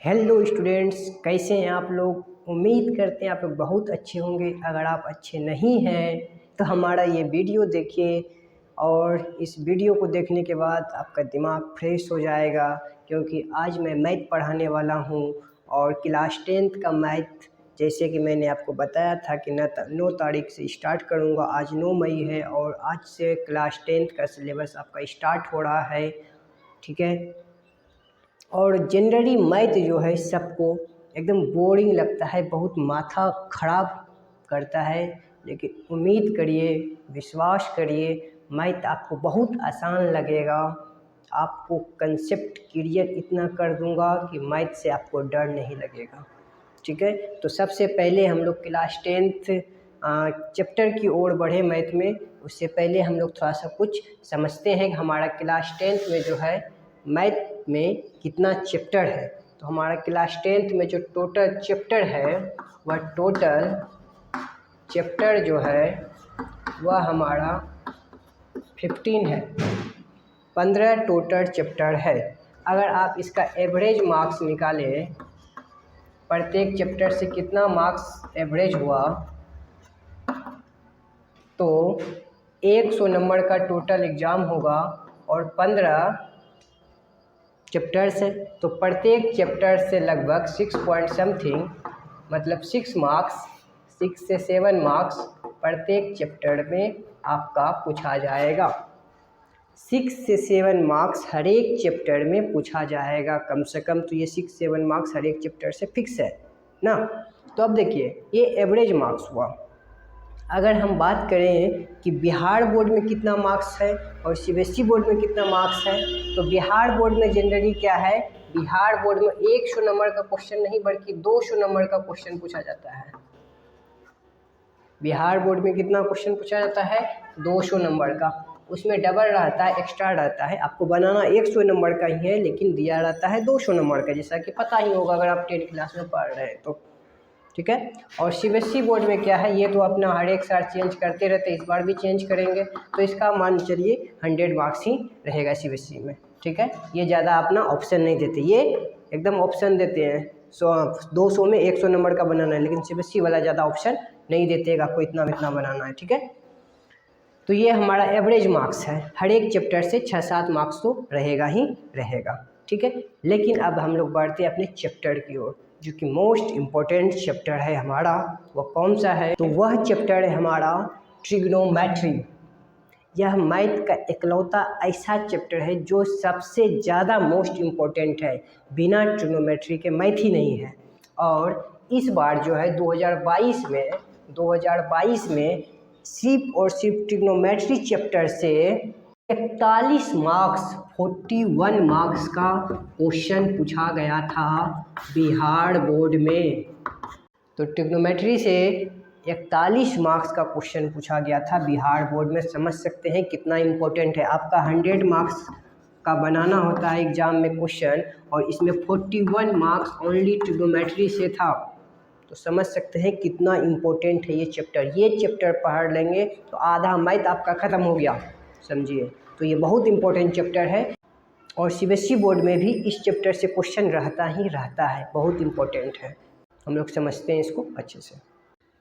Hello students, कैसे हैं आप लोग। उम्मीद करते हैं आप लोग बहुत अच्छे होंगे। अगर आप अच्छे नहीं हैं तो हमारा ये वीडियो देखिए और इस वीडियो को देखने के बाद आपका दिमाग फ्रेश हो जाएगा, क्योंकि आज मैं मैथ पढ़ाने वाला हूँ। और क्लास 10th का मैथ, जैसे कि मैंने आपको बताया था कि 9 तारीख से स्टार्ट करूँगा। आज 9 मई है और आज से क्लास 10th का सिलेबस आपका स्टार्ट हो रहा है, ठीक है। और जनरली मैथ जो है सबको एकदम बोरिंग लगता है, बहुत माथा खराब करता है, लेकिन उम्मीद करिए, विश्वास करिए, मैथ आपको बहुत आसान लगेगा। आपको कंसेप्ट क्लियर इतना कर दूंगा कि मैथ से आपको डर नहीं लगेगा, ठीक है। तो सबसे पहले हम लोग क्लास 10th चैप्टर की ओर बढ़े मैथ में। उससे पहले हम लोग थोड़ा सा कुछ समझते हैं कि हमारा क्लास 10th में जो है मैथ में कितना चैप्टर है। तो हमारा क्लास 10th में जो टोटल चैप्टर है वह टोटल चैप्टर जो है वह हमारा 15 है। 15 टोटल चैप्टर है। अगर आप इसका एवरेज मार्क्स निकालें, प्रत्येक चैप्टर से कितना मार्क्स एवरेज हुआ, तो 100 नंबर का टोटल एग्ज़ाम होगा और 15 चैप्टर्स है। तो प्रत्येक चैप्टर से लगभग 6 पॉइंट समथिंग, मतलब 6 मार्क्स, 6 से 7 मार्क्स प्रत्येक चैप्टर में आपका पूछा जाएगा। 6 से 7 मार्क्स हर एक चैप्टर में पूछा जाएगा कम से कम। तो ये 6-7 मार्क्स हर एक चैप्टर से फिक्स है ना। तो अब देखिए, ये एवरेज मार्क्स हुआ। अगर हम बात करें कि बिहार बोर्ड में कितना मार्क्स है और सीबीएसई बोर्ड में कितना मार्क्स है, तो बिहार बोर्ड में जनरली क्या है, बिहार बोर्ड में 100 नंबर का क्वेश्चन नहीं बल्कि 200 नंबर का क्वेश्चन पूछा जाता है। बिहार बोर्ड में कितना क्वेश्चन पूछा जाता है, 200 नंबर का। उसमें डबल रहता है, एक्स्ट्रा रहता है। आपको बनाना 100 नंबर का ही है, लेकिन दिया रहता है 200 नंबर का, जैसा कि पता ही होगा अगर आप 10th क्लास में पढ़ रहे हैं तो, ठीक है। और सीबीएसई बोर्ड में क्या है, ये तो अपना हर एक साल चेंज करते रहते, इस बार भी चेंज करेंगे, तो इसका मान चलिए 100 मार्क्स ही रहेगा सीबीएसई में, ठीक है। ये ज़्यादा अपना ऑप्शन नहीं देते, ये एकदम ऑप्शन देते हैं 200 में 100 नंबर का बनाना है, लेकिन सीबीएसई वाला ज़्यादा ऑप्शन नहीं देते कि आपको इतना इतना बनाना है, ठीक है। तो ये हमारा एवरेज मार्क्स है। हर एक चैप्टर से 6-7 मार्क्स तो रहेगा ही रहेगा, ठीक है। लेकिन अब हम लोग बढ़ते हैं अपने चैप्टर की ओर, जो कि मोस्ट इम्पोर्टेंट चैप्टर है हमारा। वो कौन सा है, तो वह चैप्टर है हमारा ट्रिग्नोमेट्री। यह मैथ का इकलौता ऐसा चैप्टर है जो सबसे ज़्यादा मोस्ट इम्पोर्टेंट है। बिना ट्रिग्नोमेट्री के मैथ ही नहीं है। और इस बार जो है 2022 में सिर्फ और सिर्फ ट्रिग्नोमेट्री चैप्टर से 41 मार्क्स 41 मार्क्स का क्वेश्चन पूछा गया था बिहार बोर्ड में। तो ट्रिग्नोमेट्री से 41 मार्क्स का क्वेश्चन पूछा गया था बिहार बोर्ड में। समझ सकते हैं कितना इम्पोर्टेंट है। आपका 100 मार्क्स का बनाना होता है एग्ज़ाम में क्वेश्चन, और इसमें 41 मार्क्स ओनली ट्रिग्नोमेट्री से था। तो समझ सकते हैं कितना इम्पोर्टेंट है ये चैप्टर। ये चैप्टर पढ़ लेंगे तो आधा मैथ आपका ख़त्म हो गया, समझिए। तो ये बहुत इम्पोर्टेंट चैप्टर है और सीबीएसई बोर्ड में भी इस चैप्टर से क्वेश्चन रहता ही रहता है, बहुत इम्पोर्टेंट है। हम लोग समझते हैं इसको अच्छे से।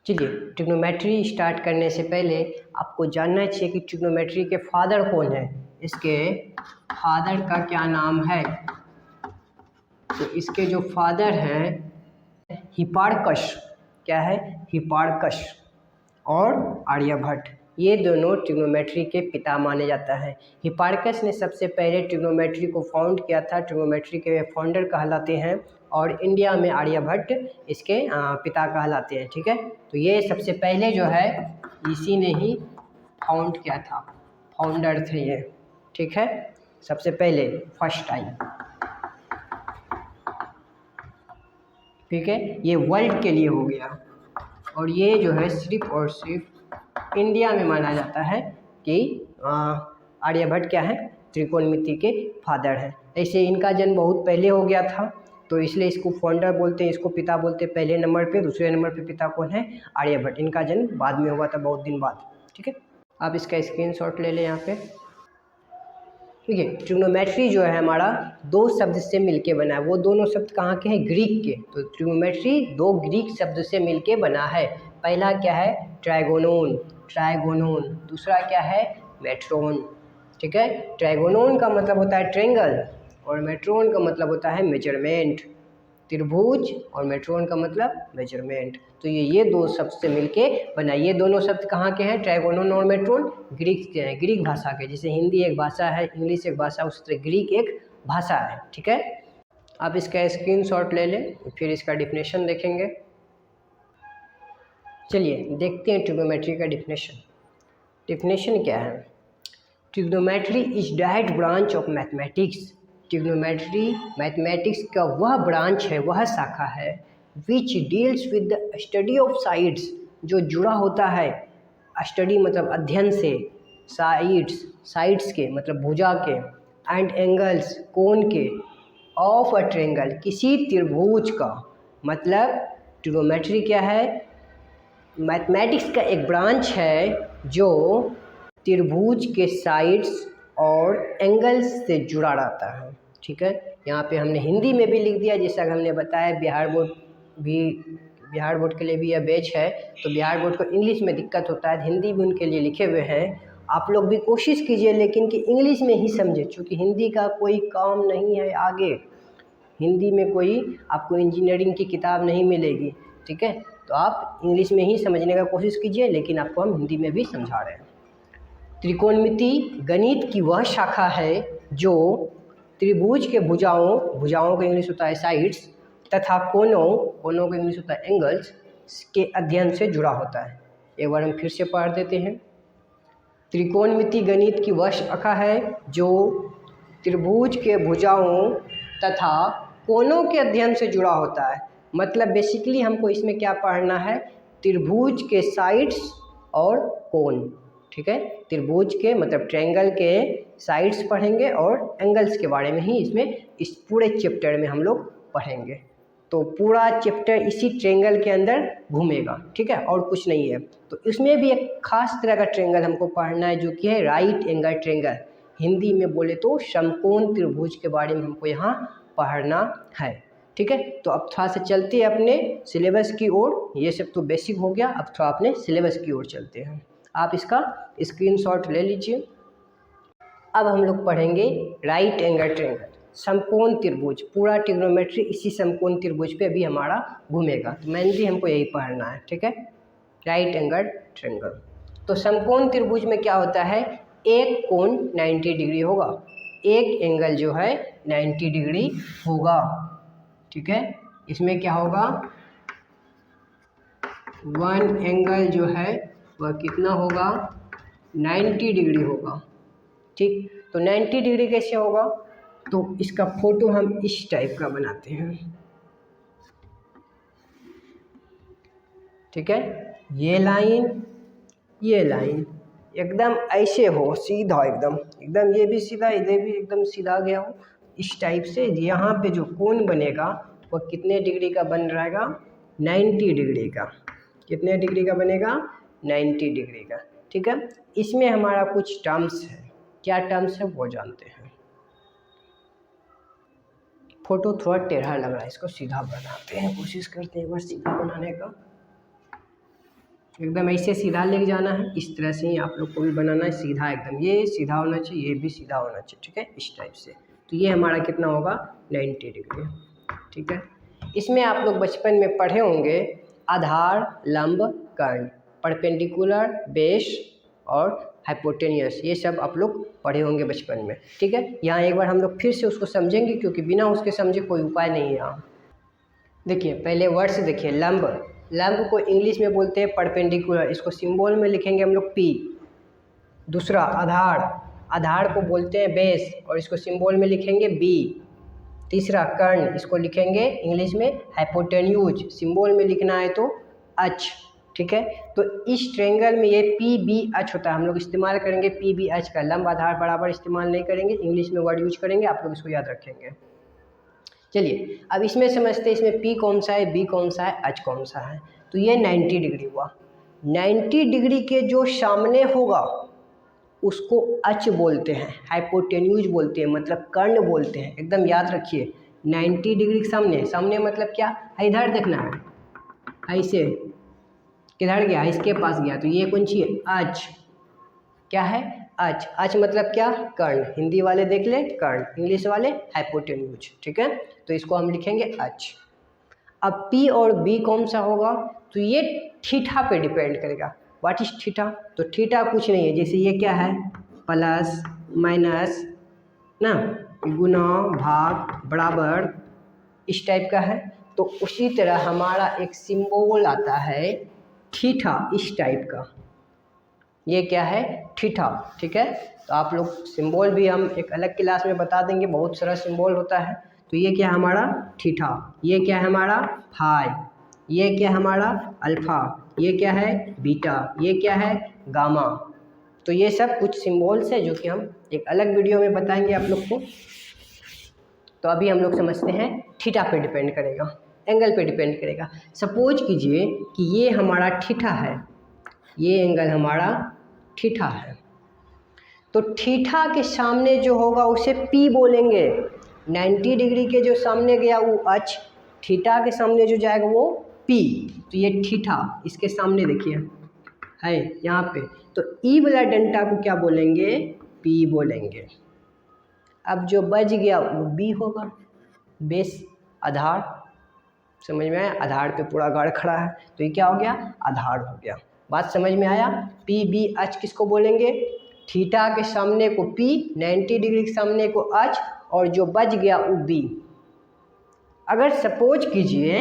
चलिए, ट्रिग्नोमेट्री स्टार्ट करने से पहले आपको जानना चाहिए कि ट्रिग्नोमेट्री के फादर कौन है। इसके फादर का क्या नाम है, तो इसके जो फादर हैं हिपार्कस, क्या है, हिपार्कस और आर्यभट्ट, ये दोनों ट्रिग्नोमेट्री के पिता माने जाता है। हिपार्कस ने सबसे पहले ट्रिग्नोमेट्री को फाउंड किया था, ट्रिग्नोमेट्री के फाउंडर कहलाते हैं, और इंडिया में आर्यभट्ट इसके पिता कहलाते हैं, ठीक है। तो ये सबसे पहले जो है इसी ने ही फाउंड किया था, फाउंडर थे ये, ठीक है, सबसे पहले फर्स्ट टाइम, ठीक है। ये वर्ल्ड के लिए हो गया। और ये जो है सिर्फ और सिर्फ इंडिया में माना जाता है कि आर्यभट्ट क्या है, त्रिकोणमिति के फादर हैं। ऐसे इनका जन्म बहुत पहले हो गया था, तो इसलिए इसको फाउंडर बोलते हैं, इसको पिता बोलते हैं पहले नंबर पे। दूसरे नंबर पे पिता कौन है, आर्यभट्ट। इनका जन्म बाद में हुआ था, बहुत दिन बाद, ठीक है। आप इसका स्क्रीनशॉट ले लें यहाँ पे। देखिए ट्रिग्नोमेट्री जो है हमारा दो शब्द से मिलके बना है। वो दोनों शब्द कहाँ के हैं? ग्रीक के। तो ट्रिग्नोमेट्री दो ग्रीक शब्द से मिलके बना है। पहला क्या है? ट्राइगोनोन, ट्राइगोनोन। दूसरा क्या है? मेट्रोन। ठीक है, ट्राइगोनोन का मतलब होता है ट्रेंगल और मेट्रोन का मतलब होता है मेजरमेंट। त्रिभुज और मेट्रोन का मतलब मेजरमेंट। तो ये दो शब्द से मिलके बना। ये दोनों शब्द कहाँ के हैं? ट्राइगोनोन और मेट्रोन ग्रीक के हैं, ग्रीक भाषा के। जैसे हिंदी एक भाषा है, इंग्लिश एक भाषा, उस तरह ग्रीक एक भाषा है। ठीक है, आप इसका स्क्रीनशॉट ले लें, फिर इसका डिफिनेशन देखेंगे। चलिए देखते हैं ट्रिग्नोमेट्री का डिफिनेशन। डिफिनेशन क्या है? Trigonometry is direct branch of mathematics. Trigonometry mathematics का वह ब्रांच है, वह शाखा है which deals with the study of sides, जो जुड़ा होता है स्टडी मतलब अध्ययन से, साइड्स, साइड्स के मतलब भुजा के, एंड एंगल्स कोण के, ऑफ अ ट्रेंगल किसी त्रिभुज का। मतलब ट्रिग्नोमेट्री क्या है? मैथमेटिक्स का एक ब्रांच है जो त्रिभुज के साइड्स और एंगल्स से जुड़ा रहता है। ठीक है, यहाँ पे हमने हिंदी में भी लिख दिया, जैसा कि हमने बताया बिहार बोर्ड के लिए भी यह बैच है। तो बिहार बोर्ड को इंग्लिश में दिक्कत होता है, हिंदी भी उनके लिए लिखे हुए हैं। आप लोग भी कोशिश कीजिए लेकिन कि इंग्लिश में ही समझे, क्योंकि हिंदी का कोई काम नहीं है आगे। हिंदी में कोई आपको इंजीनियरिंग की किताब नहीं मिलेगी। ठीक है, तो आप इंग्लिश में ही समझने का कोशिश कीजिए, लेकिन आपको हम हिंदी में भी समझा रहे हैं। त्रिकोणमिति गणित की वह शाखा है जो त्रिभुज के भुजाओं, भुजाओं का इंग्लिश होता है साइड्स, तथा कोनों का इंग्लिश होता है एंगल्स के अध्ययन से जुड़ा होता है। एक बार हम फिर से पढ़ देते हैं। त्रिकोणमिति गणित की वह शाखा है जो त्रिभुज के भुजाओं तथा कोनों के अध्ययन से जुड़ा होता है। मतलब बेसिकली हमको इसमें क्या पढ़ना है? त्रिभुज के साइड्स और कोण। ठीक है, त्रिभुज के मतलब ट्रायंगल के साइड्स पढ़ेंगे और एंगल्स के बारे में ही इसमें इस पूरे चैप्टर में हम लोग पढ़ेंगे। तो पूरा चैप्टर इसी ट्रायंगल के अंदर घूमेगा। ठीक है, और कुछ नहीं है। तो इसमें भी एक खास तरह का ट्रायंगल हमको पढ़ना है, जो कि है राइट एंगल ट्रायंगल। हिंदी में बोले तो समकोण त्रिभुज के बारे में हमको यहाँ पढ़ना है। ठीक है, तो अब थोड़ा सा चलते हैं अपने सिलेबस की ओर। ये सब तो बेसिक हो गया, अब थोड़ा अपने सिलेबस की ओर चलते हैं। आप इसका स्क्रीनशॉट ले लीजिए। अब हम लोग पढ़ेंगे राइट एंगल ट्रायंगल, समकोण त्रिभुज। पूरा ट्रिग्नोमेट्री इसी समकोण त्रिभुज पे अभी हमारा घूमेगा। तो मेनली हमको यही पढ़ना है। ठीक है, राइट एंगल ट्रायंगल। तो समकोण त्रिभुज में क्या होता है? एक कोण 90 डिग्री होगा, एक एंगल जो है 90 डिग्री होगा। ठीक है, इसमें क्या होगा? वन एंगल जो है वह कितना होगा? 90 डिग्री होगा। ठीक, तो 90 डिग्री कैसे होगा? तो इसका फोटो हम इस टाइप का बनाते हैं। ठीक है, ये लाइन एकदम ऐसे हो, सीधा एकदम ये भी सीधा, इधर भी एकदम सीधा गया हो। इस टाइप से यहाँ पे जो कोण बनेगा वह कितने डिग्री का बन रहेगा? 90 डिग्री का। कितने डिग्री का बनेगा? 90 डिग्री का। ठीक है, इसमें हमारा कुछ टर्म्स है। क्या टर्म्स है वो जानते हैं। फोटो थोड़ा टेढ़ा लग रहा है, इसको सीधा बनाते हैं, कोशिश करते हैं एक बार सीधा बनाने का। एकदम ऐसे सीधा लेके जाना है, इस तरह से ही आप लोग को भी बनाना है सीधा एकदम। ये सीधा होना चाहिए, ये भी सीधा होना चाहिए। ठीक है, इस टाइप से। तो ये हमारा कितना होगा? 90 डिग्री। ठीक है, इसमें आप लोग बचपन में पढ़े होंगे आधार, लंब, कर्ण, परपेंडिकुलर, बेस और हाइपोटेनियस। ये सब आप लोग पढ़े होंगे बचपन में। ठीक है, यहाँ एक बार हम लोग फिर से उसको समझेंगे, क्योंकि बिना उसके समझे कोई उपाय नहीं है यहाँ। देखिए पहले वर्ड से देखिए, लंब। लंब को इंग्लिश में बोलते हैं परपेंडिकुलर, इसको सिंबल में लिखेंगे हम लोग P। दूसरा आधार, आधार को बोलते हैं बेस और इसको सिंबल में लिखेंगे B। तीसरा कर्ण, इसको लिखेंगे इंग्लिश में हाइपोटेन्यूज, सिंबल में लिखना है तो H। ठीक है, तो इस ट्रायंगल में ये PBH होता है। हम लोग इस्तेमाल करेंगे PBH का। लंब आधार बराबर इस्तेमाल नहीं करेंगे, इंग्लिश में वर्ड यूज करेंगे, आप लोग इसको याद रखेंगे। चलिए अब इसमें समझते हैं इसमें P कौन सा है, B कौन सा है, H कौन सा है। तो ये 90 डिग्री हुआ। 90 डिग्री के जो सामने होगा उसको अच बोलते हैं, हाइपोटेन्यूज बोलते हैं, मतलब कर्ण बोलते हैं। एकदम याद रखिए, 90 डिग्री के सामने, सामने मतलब क्या, इधर देखना है, ऐसे किधर गया, इसके पास गया, तो ये कौन सी है, अच। क्या है, अच। अच मतलब क्या, कर्ण। हिंदी वाले देख ले कर्ण, इंग्लिश वाले हाइपोटेन्यूज। ठीक है, तो इसको हम लिखेंगे अच। अब पी और बी कौन सा होगा, तो ये थीटा पे डिपेंड करेगा। व्हाट इज थीटा, तो थीटा कुछ नहीं है, जैसे ये क्या है, प्लस माइनस ना, गुना भाग बराबर, इस टाइप का है। तो उसी तरह हमारा एक सिंबल आता है थीटा, इस टाइप का। ये क्या है, थीटा। ठीक है, तो आप लोग सिंबल भी हम एक अलग क्लास में बता देंगे, बहुत सारा सिंबल होता है। तो ये क्या है हमारा थीटा, ये क्या है हमारा फाई, ये क्या है हमारा अल्फा, ये क्या है बीटा, ये क्या है गामा। तो ये सब कुछ सिंबल्स है जो कि हम एक अलग वीडियो में बताएंगे आप लोग को। तो अभी हम लोग समझते हैं थीटा पे डिपेंड करेगा, एंगल पे डिपेंड करेगा। सपोज कीजिए कि ये हमारा थीटा है, ये एंगल हमारा थीटा है, तो थीटा के सामने जो होगा उसे पी बोलेंगे। 90 डिग्री के जो सामने गया वो अच, थीटा के सामने जो जाएगा वो पी। तो ये थीटा, इसके सामने देखिए है यहाँ पे, तो ई वाला डंडा को क्या बोलेंगे, पी बोलेंगे। अब जो बच गया वो बी होगा, बेस, आधार। समझ में आया, आधार पे पूरा गाड़ खड़ा है, तो ये क्या हो गया, आधार हो गया। बात समझ में आया। पी बी अच किसको बोलेंगे, थीटा के सामने को पी, 90 डिग्री के सामने को अच, और जो बच गया वो बी। अगर सपोज कीजिए,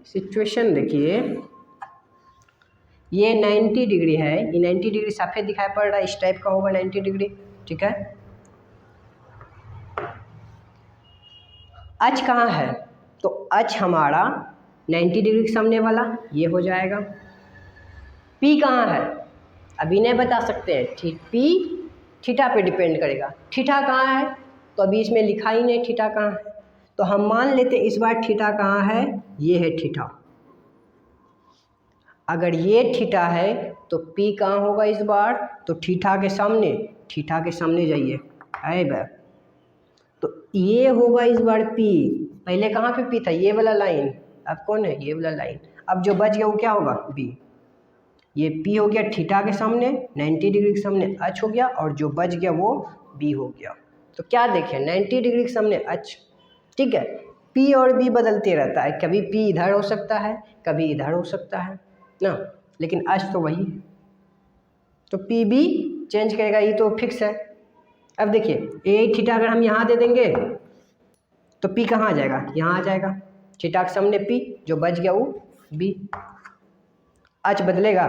सिचुएशन देखिए, ये 90 डिग्री है, ये 90 डिग्री सफ़ेद दिखाई पड़ रहा है, इस टाइप का होगा 90 डिग्री। ठीक है, अच कहाँ है, तो अच हमारा 90 डिग्री के सामने वाला ये हो जाएगा। पी कहाँ है, अभी नहीं बता सकते हैं, पी थीटा पे डिपेंड करेगा। थीटा कहाँ है, तो अभी इसमें लिखा ही नहीं थीटा कहाँ है, तो हम मान लेते इस बार थीटा कहाँ है, ये है थीटा। अगर ये थीटा है तो पी कहाँ होगा इस बार, तो थीटा के सामने, थीटा के सामने जाइए, है बे, तो ये होगा इस बार पी। पहले कहाँ पे पी था, ये वाला लाइन, अब कौन है, ये वाला लाइन। अब जो बच गया वो क्या होगा, बी। ये पी हो गया थीटा के सामने, 90 डिग्री के सामने अच हो गया, और जो बच गया वो बी हो गया। तो क्या देखें, 90 डिग्री के सामने अच। ठीक है, पी और बी बदलते रहता है, कभी पी इधर हो सकता है, कभी इधर हो सकता है ना, लेकिन अच तो वही है। तो पी बी चेंज करेगा, ये तो फिक्स है। अब देखिए, ए थीटा अगर हम यहाँ दे देंगे तो पी कहाँ आ जाएगा, यहाँ आ जाएगा, थीटा के सामने पी, जो बच गया वो बी। अच बदलेगा,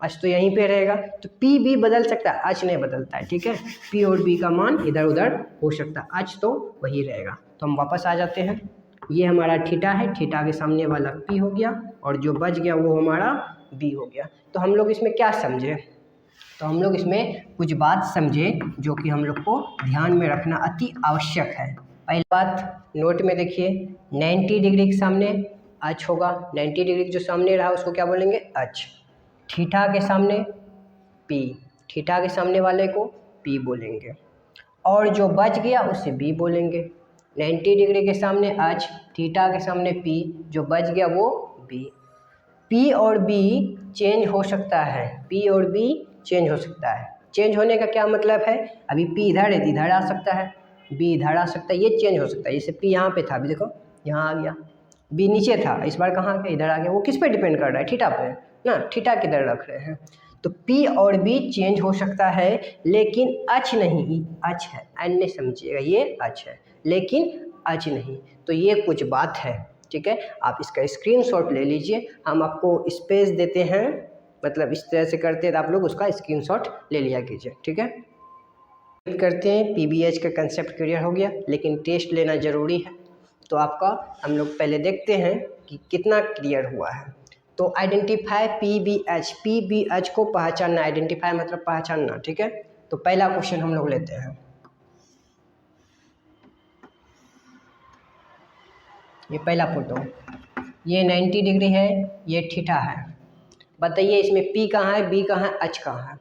अच तो यहीं पे रहेगा, तो पी बी बदल सकता है, अच नहीं बदलता है। ठीक है, पी और बी का मान इधर उधर हो सकता है, अच तो वही रहेगा। तो हम वापस आ जाते हैं, ये हमारा थीटा है, थीटा के सामने वाला पी हो गया, और जो बच गया वो हमारा बी हो गया। तो हम लोग इसमें क्या समझे, तो हम लोग इसमें कुछ बात समझे जो कि हम लोग को ध्यान में रखना अति आवश्यक है। पहली बात नोट में देखिए, 90 डिग्री के सामने अच होगा, 90 डिग्री के जो सामने रहा उसको क्या बोलेंगे, अच। थीटा के सामने पी, थीटा के सामने वाले को पी बोलेंगे, और जो बच गया उसे बी बोलेंगे। 90 डिग्री के सामने अच, थीटा के सामने पी, जो बच गया वो बी। पी और बी चेंज हो सकता है, पी और बी चेंज हो सकता है। चेंज होने का क्या मतलब है, अभी पी इधर है, इधर आ सकता है, बी इधर आ सकता है, ये चेंज हो सकता है। जैसे पी यहाँ पे था, अभी देखो यहाँ आ गया, बी नीचे था, इस बार कहाँ गया, इधर आ गया। वो किस पे डिपेंड कर रहा है, थीटा पे ना, थीटा किधर रख रहे हैं। तो पी और बी चेंज हो सकता है, लेकिन अच नहीं, अच है, अन्य समझिएगा, ये अच है लेकिन अच नहीं। तो ये कुछ बात है। ठीक है, आप इसका स्क्रीनशॉट ले लीजिए, हम आपको स्पेस देते हैं, मतलब इस तरह से करते हैं तो आप लोग उसका स्क्रीनशॉट ले लिया कीजिए। ठीक है, करते हैं, पीबीएच का कंसेप्ट क्लियर हो गया, लेकिन टेस्ट लेना ज़रूरी है। तो आपका हम लोग पहले देखते हैं कि कितना क्लियर हुआ है। तो आइडेंटिफाई पीबीएच, पीबीएच को पहचानना, आइडेंटिफाई मतलब पहचानना। ठीक है, तो पहला क्वेश्चन हम लोग लेते हैं, ये पहला फोटो, ये 90 डिग्री है, ये थीटा है, बताइए इसमें P कहाँ है, B कहाँ है, H कहाँ है?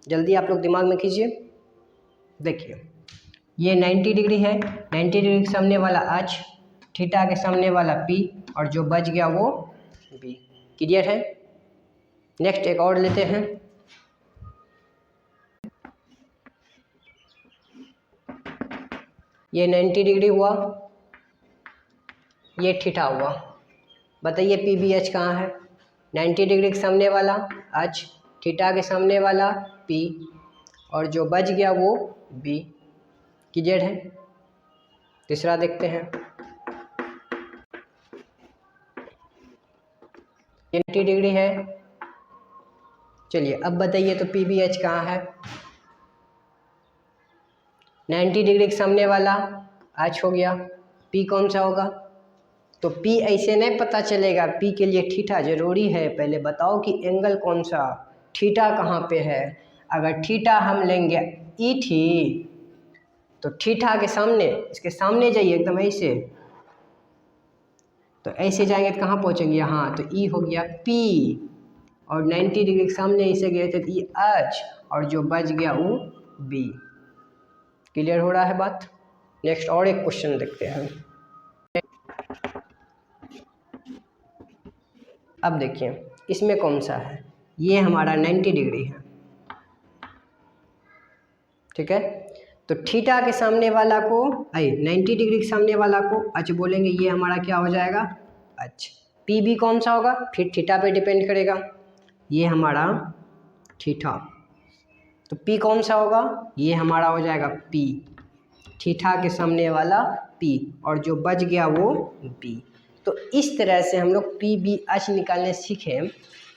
जल्दी आप लोग दिमाग में कीजिए। देखिए ये 90 डिग्री है, 90 डिग्री के सामने वाला H, थीटा के सामने वाला P और जो बच गया वो B। क्लियर है? नेक्स्ट एक और लेते हैं। ये 90 डिग्री हुआ, ये थीटा हुआ। बताइए PBH कहाँ है? 90 डिग्री के सामने वाला H, थीटा के सामने वाला P और जो बच गया वो B। क्लियर है? तीसरा देखते हैं। ये 90 डिग्री है। चलिए अब बताइए तो PBH कहाँ है? 90 डिग्री के सामने वाला H हो गया, P कौन सा होगा? तो P ऐसे नहीं पता चलेगा, P के लिए थीटा जरूरी है। पहले बताओ कि एंगल कौन सा, थीटा कहाँ पे है। अगर थीटा हम लेंगे ई थी तो थीटा के सामने, इसके सामने जाइए एकदम ऐसे, तो ऐसे जाएंगे तो कहाँ पहुँचेंगे? यहाँ, तो ई हो गया P और 90 डिग्री के सामने ऐसे गए थे तो ई H और जो बच गया वो B। क्लियर हो रहा है बात? नेक्स्ट और एक क्वेश्चन देखते हैं। अब देखिए इसमें कौन सा है, ये हमारा 90 डिग्री है, ठीक है। तो थीटा के सामने वाला को 90 डिग्री के सामने वाला को H बोलेंगे, ये हमारा क्या हो जाएगा? H। PB कौन सा होगा? फिर थीटा पे डिपेंड करेगा, ये हमारा थीटा। तो P कौन सा होगा? ये हमारा हो जाएगा P, थीटा के सामने वाला P और जो बच गया वो B। तो इस तरह से हम लोग PBH निकालने सीखे,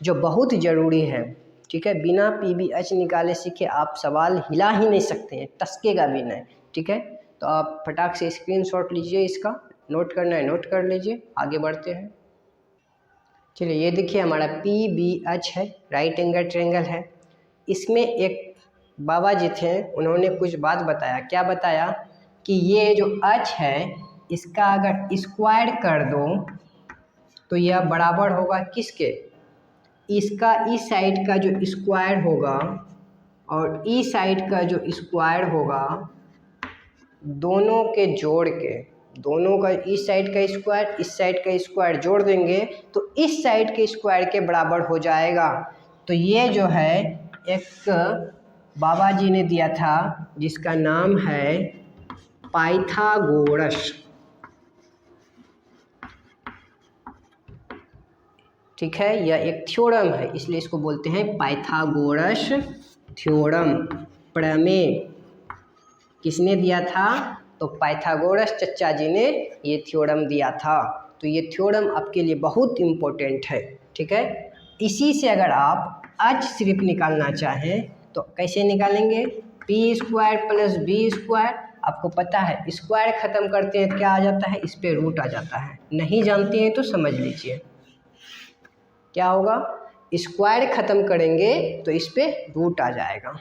जो बहुत ज़रूरी है, ठीक है। बिना PBH निकाले सीखे आप सवाल हिला ही नहीं सकते हैं, टसकेगा भी नहीं, ठीक है। तो आप फटाक से स्क्रीनशॉट लीजिए, इसका नोट करना है नोट कर लीजिए। आगे बढ़ते हैं। चलिए ये देखिए हमारा PBH है, राइट एंगल ट्रायंगल है। इसमें एक बाबा जी थे, उन्होंने कुछ बात बताया। क्या बताया? कि ये जो H है इसका अगर स्क्वायर कर दो तो यह बराबर होगा किसके? इसका इस साइड का जो स्क्वायर होगा और इस साइड का जो स्क्वायर होगा, दोनों के जोड़ के, दोनों का इस साइड का स्क्वायर इस साइड का स्क्वायर जोड़ देंगे तो इस साइड के स्क्वायर के बराबर हो जाएगा। तो ये जो है एक बाबा जी ने दिया था जिसका नाम है पाइथागोरस, ठीक है। यह एक थ्योरम है, इसलिए इसको बोलते हैं पाइथागोरस थ्योरम। प्रमेय किसने दिया था? तो पाइथागोरस चचा जी ने ये थ्योरम दिया था। तो ये थ्योरम आपके लिए बहुत इम्पोर्टेंट है, ठीक है। इसी से अगर आप H सिर्फ निकालना चाहें तो कैसे निकालेंगे? P square plus B square. आपको पता है स्क्वायर ख़त्म करते हैं तो क्या आ जाता है? इस पे रूट आ जाता है। नहीं जानते हैं तो समझ लीजिए क्या होगा। स्क्वायर ख़त्म करेंगे तो इस पे रूट आ जाएगा,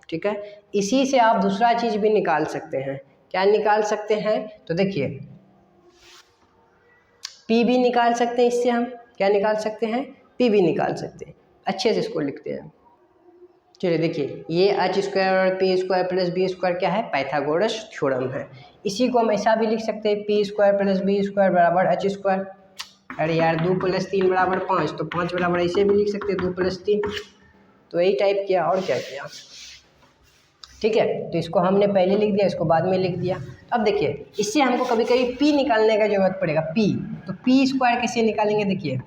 ठीक है। इसी से आप दूसरा चीज़ भी निकाल सकते हैं। क्या निकाल सकते हैं? तो देखिए P भी निकाल सकते हैं, इससे हम क्या निकाल सकते हैं? P भी निकाल सकते हैं। अच्छे से इसको लिखते हैं। चलिए देखिए ये H स्क्वायर और P square plus B square क्या है? पाइथागोरस थ्योरम है। इसी को हम ऐसा भी लिख सकते हैं, P square plus B square बराबर H स्क्वायर। अरे यार 2 + 3 बराबर 5, तो 5 बराबर ऐसे भी लिख सकते हैं 2 + 3। तो यही टाइप किया और क्या किया, ठीक है। तो इसको हमने पहले लिख दिया, इसको बाद में लिख दिया। अब देखिए इससे हमको कभी कभी P निकालने का जरूरत पड़ेगा, P। तो P स्क्वायर कैसे निकालेंगे? देखिए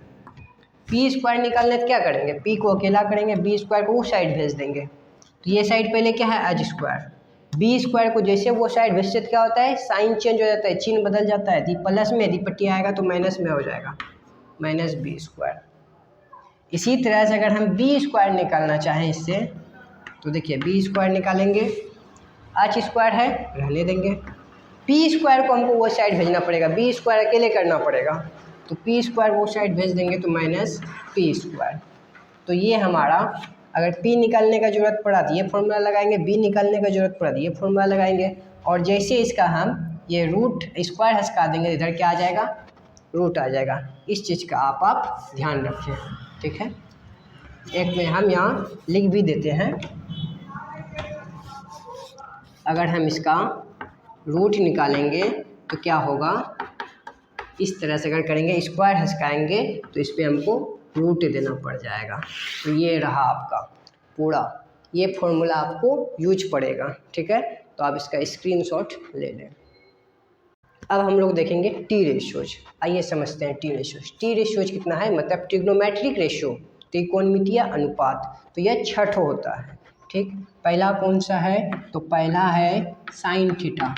P स्क्वायर निकालने तो क्या करेंगे? P को अकेला करेंगे, B स्क्वायर को उस साइड भेज देंगे। तो ये साइड पहले क्या है? H square. B स्क्वायर को जैसे वो साइड भेजते तो क्या होता है? साइन चेंज हो जाता है, चिन्ह बदल जाता है। यदि प्लस में यदि पट्टी आएगा तो माइनस में हो जाएगा, माइनस B स्क्वायर। इसी तरह से अगर हम B स्क्वायर निकालना चाहें इससे, तो देखिए B स्क्वायर निकालेंगे, H स्क्वायर है रहने देंगे, P स्क्वायर को हमको वो साइड भेजना पड़ेगा, B स्क्वायर अकेले करना पड़ेगा। तो P स्क्वायर वो साइड भेज देंगे तो माइनस P स्क्वायर। तो ये हमारा अगर P निकालने का जरूरत पड़ा तो ये फॉर्मूला लगाएंगे, B निकालने का जरूरत पड़ा तो ये फॉर्मूला लगाएंगे। और जैसे इसका हम ये रूट स्क्वायर हटा देंगे, इधर क्या आ जाएगा? रूट आ जाएगा। इस चीज़ का आप ध्यान रखें, ठीक है। एक में हम यहाँ लिख भी देते हैं। अगर हम इसका रूट निकालेंगे तो क्या होगा, इस तरह से अगर करेंगे स्क्वायर हटाएंगे तो इस पर हमको रूट देना पड़ जाएगा। तो ये रहा आपका पूरा, ये फॉर्मूला आपको यूज पड़ेगा, ठीक है। तो आप इसका स्क्रीनशॉट ले लें। अब हम लोग देखेंगे टी रेशियोज। आइए समझते हैं टी रेशियोज। टी रेशियोज कितना है, मतलब ट्रिग्नोमेट्रिक रेशियो, त्रिकोणमितीय अनुपात। तो यह छठ होता है, ठीक। पहला कौन सा है, तो पहला है साइन थीटा।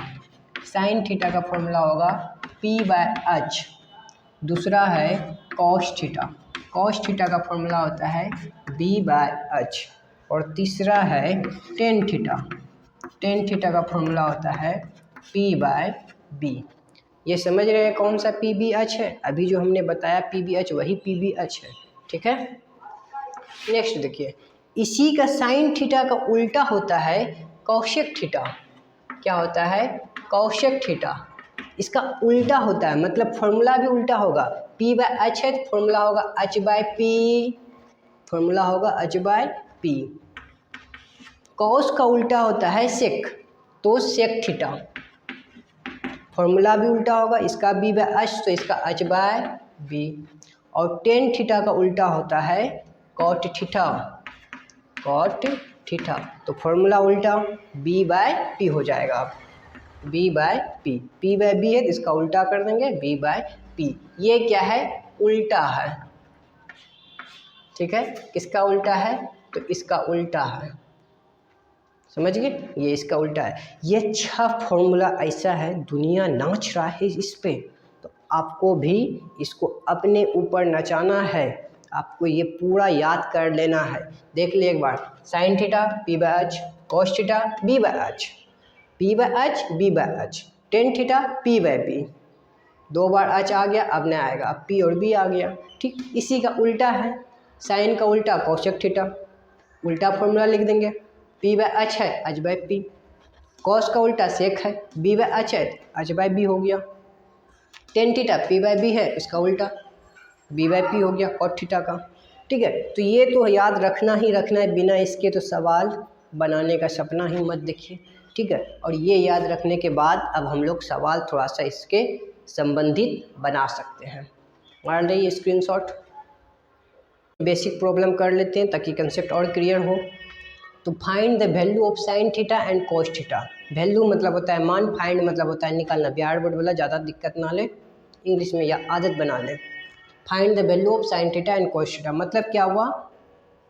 साइन थीटा का फॉर्मूला होगा P/h। दूसरा है कॉस थीटा। कॉस थीटा का फॉर्मूला होता है B/h। और तीसरा है टेन थीटा। टेन थीटा का फॉर्मूला होता है P/b। ये समझ रहे हैं कौन सा P/h है, अभी जो हमने बताया P/h वही P/h है, ठीक है। नेक्स्ट देखिए, इसी का साइन थीटा का उल्टा होता है कौशिक थीटा। क्या होता है, कौशिक थीटा। इसका उल्टा होता है, मतलब फॉर्मूला भी उल्टा होगा। P/h है तो फॉर्मूला होगा h/p, फॉर्मूला होगा h/p। कॉस का उल्टा होता है सेक, तो सेक थीटा, फॉर्मूला भी उल्टा होगा। इसका B/h तो इसका h/b। और टेन थीटा का उल्टा होता है कॉट थीटा, कॉट थीटा, तो फॉर्मूला उल्टा B/p हो जाएगा। B/p, P/b है तो इसका उल्टा कर देंगे B/p। ये क्या है, उल्टा है, ठीक है। किसका उल्टा है, तो इसका उल्टा है, समझ गए, ये इसका उल्टा है। ये 6 फॉर्मूला ऐसा है, दुनिया नाच रहा है इस पे, तो आपको भी इसको अपने ऊपर नचाना है। आपको ये पूरा याद कर लेना है। देख लिए एक बार, sine theta P/h, cos theta B/h, P/h B/h, tan theta P/b। 2 बार h आ गया, अब नहीं आएगा, अब P और B आ गया, ठीक। इसी का उल्टा है, साइन का उल्टा कौशिक थीटा, उल्टा फॉर्मूला लिख देंगे। P/h है h/p। कॉस का उल्टा सेक है, B/h है h/b हो गया। टेन थीटा P/b है, इसका उल्टा B/p हो गया कॉट थीटा का, ठीक है। तो ये तो याद रखना ही रखना है, बिना इसके तो सवाल बनाने का सपना ही मत देखिए, ठीक है। और ये याद रखने के बाद अब हम लोग सवाल थोड़ा सा इसके संबंधित बना सकते हैं। मान लीजिए स्क्रीनशॉट, बेसिक प्रॉब्लम कर लेते हैं ताकि कंसेप्ट और क्लियर हो। तो find the value of sine theta and cos theta. Value मतलब होता है मान, फाइंड मतलब होता है निकालना। बिहार बोर्ड वाला ज़्यादा दिक्कत ना ले, इंग्लिश में या आदत बना ले। Find the value of sine theta and cos theta मतलब क्या हुआ,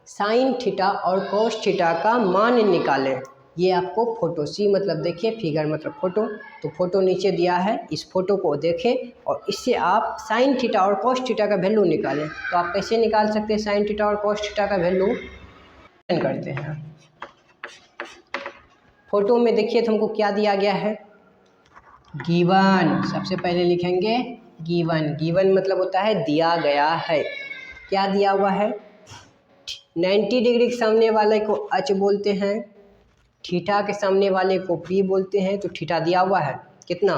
साइन थीटा और कॉस थीटा का मान निकालें। ये आपको फोटो, सी मतलब देखिए, फिगर मतलब फोटो, तो फोटो नीचे दिया है, इस फोटो को देखें और इससे आप साइन थीटा और कॉस थीटा का वैल्यू निकालें। तो आप कैसे निकाल सकते हैं साइन थीटा और कॉस थीटा का वैल्यू, करते हैं। फोटो में देखिए तो हमको क्या दिया गया है, गिवन। सबसे पहले लिखेंगे गिवन। गिवन मतलब होता है दिया गया है। क्या दिया हुआ है, 90 डिग्री के सामने वाले को h बोलते हैं, थीटा के सामने वाले को p बोलते हैं। तो थीटा दिया हुआ है कितना,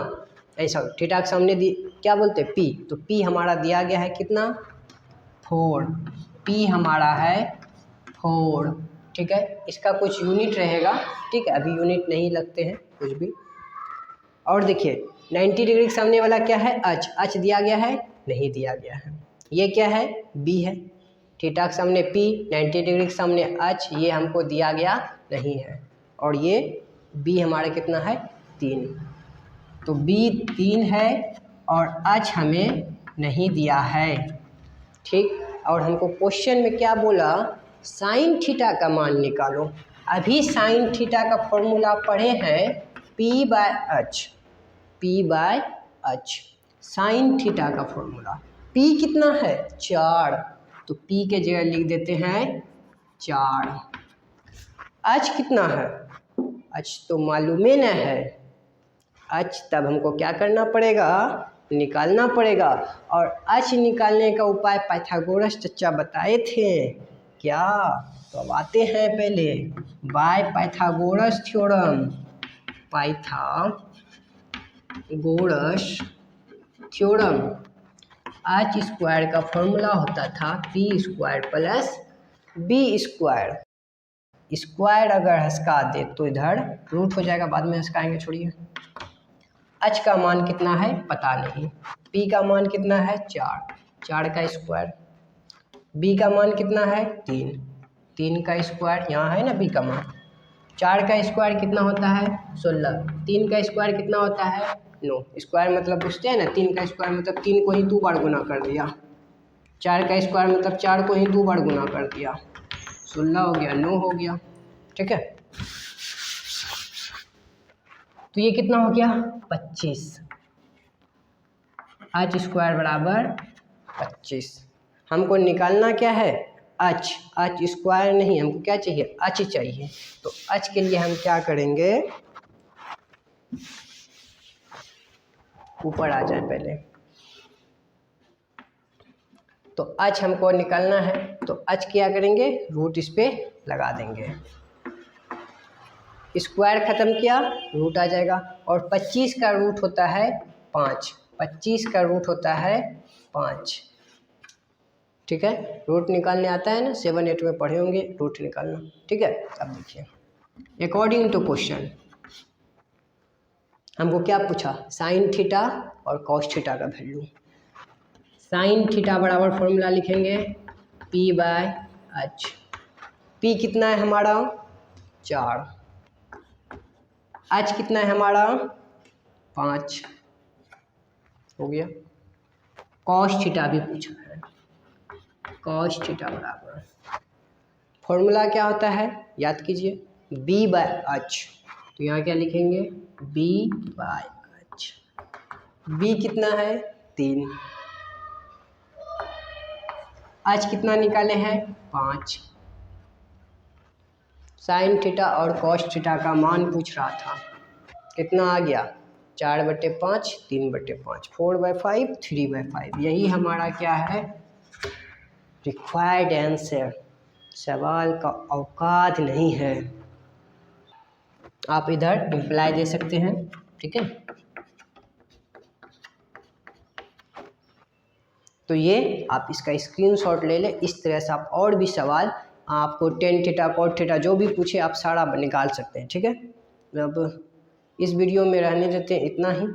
ऐसा थीटा के सामने क्या बोलते हैं p, तो p हमारा दिया गया है कितना 4, p हमारा है 4, ठीक है। इसका कुछ यूनिट रहेगा, ठीक है, अभी यूनिट नहीं लगते हैं कुछ भी। और देखिए 90 डिग्री के सामने वाला क्या है h, h दिया गया है, नहीं दिया गया है। ये क्या है b है, थीटा के सामने p, 90 डिग्री के सामने h, ये हमको दिया गया नहीं है। और ये b हमारा कितना है 3, तो b 3 है और h हमें नहीं दिया है, ठीक। और हमको क्वेश्चन में क्या बोला, साइन थीटा का मान निकालो। अभी साइन थीटा का फॉर्मूला पढ़े हैं P/h, P/h साइन थीटा का फॉर्मूला। P कितना है 4, तो P के जगह लिख देते हैं 4। h कितना है, h तो मालूम ही न है, h तब हमको क्या करना पड़ेगा, निकालना पड़ेगा। और h निकालने का उपाय पाइथागोरस चचा बताए थे क्या, तो अब आते हैं पहले by Pythagoras theorem. Pythagoras theorem, h square का फॉर्मूला होता था p² plus B square, square अगर हंसका दे तो इधर रूट हो जाएगा, बाद में हंसकाएंगे, छोड़िए। h का मान कितना है पता नहीं, p का मान कितना है 4, 4 का स्क्वायर, b का मान कितना है 3, 3 का स्क्वायर, यहाँ है ना b का मान, 4 का स्क्वायर कितना होता है 16, 3 का स्क्वायर कितना होता है 9, स्क्वायर मतलब पूछते हैं ना, 3 का स्क्वायर मतलब 3 को ही 2 बार गुना कर दिया, 4 का स्क्वायर मतलब 4 को ही 2 बार गुना कर दिया, 16 हो गया, 9 हो गया, ठीक है। तो ये कितना हो गया 25, h स्क्वायर बराबर 25। हमको निकालना क्या है h, h स्क्वायर नहीं, हमको क्या चाहिए h चाहिए। तो h के लिए हम क्या करेंगे, ऊपर आ जाए पहले, तो h हमको निकालना है, तो h क्या करेंगे रूट इस पे लगा देंगे, स्क्वायर ख़त्म किया रूट आ जाएगा, और 25 का रूट होता है 5, 25 का रूट होता है 5, ठीक है। रूट निकालने आता है ना, 7 8 में पढ़े होंगे रूट निकालना, ठीक है। अब देखिए, अकॉर्डिंग टू क्वेश्चन हमको क्या पूछा, साइन थीटा और कॉस थीटा का वैल्यू। साइन थीटा बराबर फॉर्मूला लिखेंगे p/h, p कितना है हमारा 4, h कितना है हमारा 5 हो गया। कॉस थीटा भी पूछा है, कॉस थीटा बराबर फॉर्मूला क्या होता है याद कीजिए, b/h, तो यहाँ क्या लिखेंगे b/h, b कितना है 3, h कितना निकाले हैं 5, साइन थीटा और कॉस थीटा का मान पूछ रहा था, कितना आ गया 4/5, 3/5, 4/5, 3/5, यही हमारा क्या है रिक्वायर्ड आंसर। सवाल का औकात नहीं है, आप इधर इम्प्लाई दे सकते हैं, ठीक है। तो ये आप इसका स्क्रीनशॉट ले लें, इस तरह से आप और भी सवाल आपको टेन थीटा कॉट थीटा जो भी पूछे आप सारा निकाल सकते हैं, ठीक है। अब इस वीडियो में रहने देते हैं इतना ही,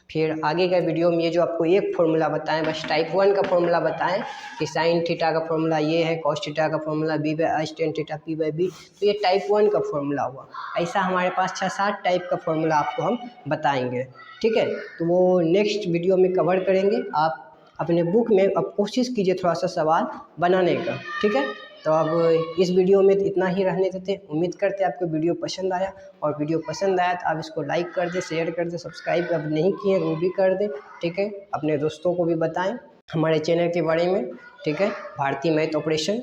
फिर आगे का वीडियो में ये जो आपको एक फॉर्मूला बताएं, बस टाइप 1 का फॉर्मूला बताएं कि साइन थीटा का फॉर्मूला ये है, कॉस थीटा का formula b/h, tan theta p/b, तो ये टाइप 1 का फॉर्मूला हुआ। ऐसा हमारे पास 6-7 टाइप का फॉर्मूला आपको हम बताएंगे, ठीक है। तो वो नेक्स्ट वीडियो में कवर करेंगे। आप अपने बुक में अब कोशिश कीजिए थोड़ा सा सवाल बनाने का, ठीक है। तो अब इस वीडियो में इतना ही रहने देते हैं। उम्मीद करते हैं आपको वीडियो पसंद आया, और वीडियो पसंद आया तो आप इसको लाइक कर दें, शेयर कर दें, सब्सक्राइब अब नहीं किए वो भी कर दें, ठीक है। अपने दोस्तों को भी बताएं हमारे चैनल के बारे में, ठीक है। भारतीय मैथ ऑपरेशन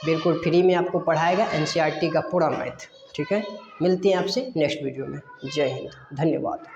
बिल्कुल फ्री में आपको पढ़ाएगा, NCERT का पूरा मैथ, ठीक है। मिलते हैं आपसे नेक्स्ट वीडियो में। जय हिंद, धन्यवाद।